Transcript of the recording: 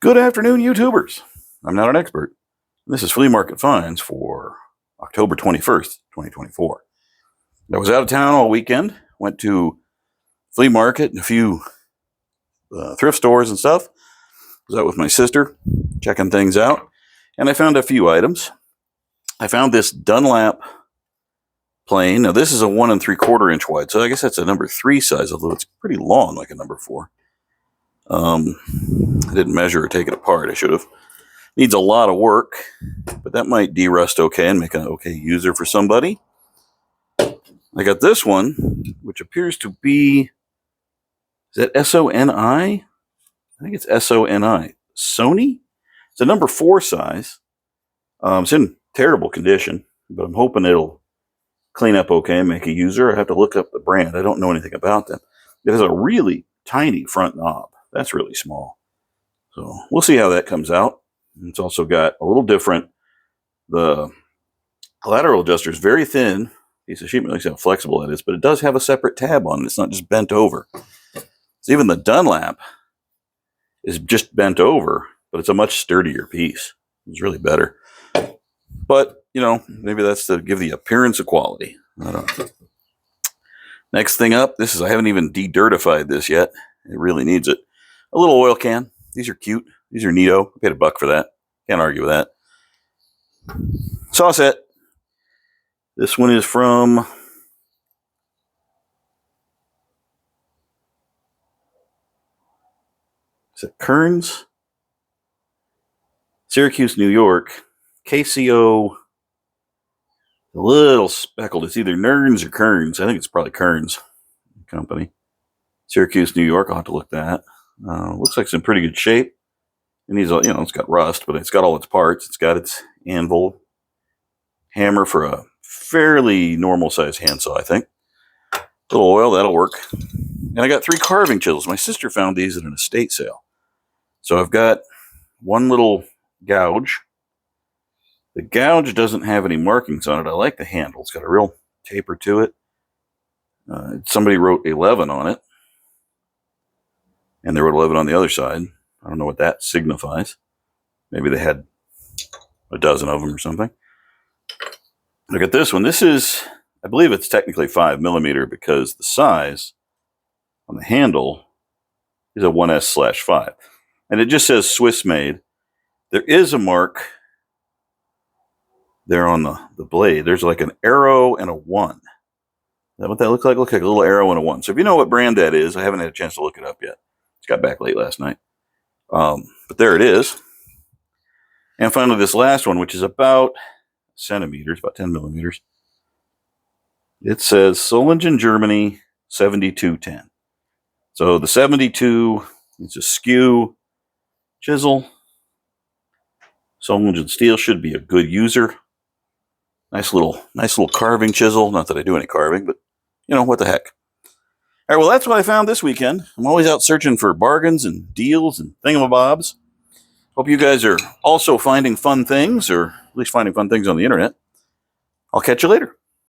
Good afternoon, YouTubers. I'm not an expert. This is Flea Market Finds for October 21st, 2024. I was out of town all weekend. Went to flea market and a few thrift stores and stuff. Was out with my sister, checking things out. And I found a few items. I found this Dunlap plane. Now, this is a 1 3/4 inch wide, so I guess that's a number 3 size, although it's pretty long, like a number 4. I didn't measure or take it apart. I should have. Needs a lot of work, but that might derust okay and make an okay user for somebody. I got this one, which appears to be, is that SONI? I think it's SONI. Sony? It's a number 4 size. It's in terrible condition, but I'm hoping it'll clean up okay and make a user. I have to look up the brand. I don't know anything about them. It has a really tiny front knob. That's really small. So we'll see how that comes out. It's also got a little different. The lateral adjuster is very thin piece of sheet metal. See how flexible it is, but it does have a separate tab on it. It's not just bent over. So even the Dunlap is just bent over, but it's a much sturdier piece. It's really better. But, you know, maybe that's to give the appearance of quality. I don't know. Next thing up, this is, I haven't even de-dirtified this yet. It really needs it. A little oil can. These are cute. These are neato. I paid $1 for that. Can't argue with that. Saw set. This one is from Kearns? Syracuse, New York. KCO. A little speckled. It's either Nerns or Kearns. I think it's probably Kearns company. Syracuse, New York. I'll have to look that. Looks like it's in pretty good shape. It needs, you know, it's got rust, but it's got all its parts. It's got its anvil, hammer for a fairly normal size handsaw, I think. A little oil, that'll work. And I got 3 carving chisels. My sister found these at an estate sale. So I've got one little gouge. The gouge doesn't have any markings on it. I like the handle. It's got a real taper to it. Somebody wrote 11 on it. And they wrote 11 on the other side. I don't know what that signifies. Maybe they had a dozen of them or something. Look at this one. This is, I believe it's technically 5mm because the size on the handle is a 1S/5. And it just says Swiss made. There is a mark there on the blade. There's like an arrow and a 1. Is that what that looks like? Looks like a little arrow and a 1. So if you know what brand that is, I haven't had a chance to look it up yet. Got back late last night. But there it is. And finally, this last one, which is about centimeters, about 10mm. It says Solingen, Germany, 7210. So the 72 is a skew chisel. Solingen steel should be a good user. Nice little carving chisel. Not that I do any carving, but you know, what the heck. All right, well, that's what I found this weekend. I'm always out searching for bargains and deals and thingamabobs. Hope you guys are also finding fun things, or at least finding fun things on the internet. I'll catch you later.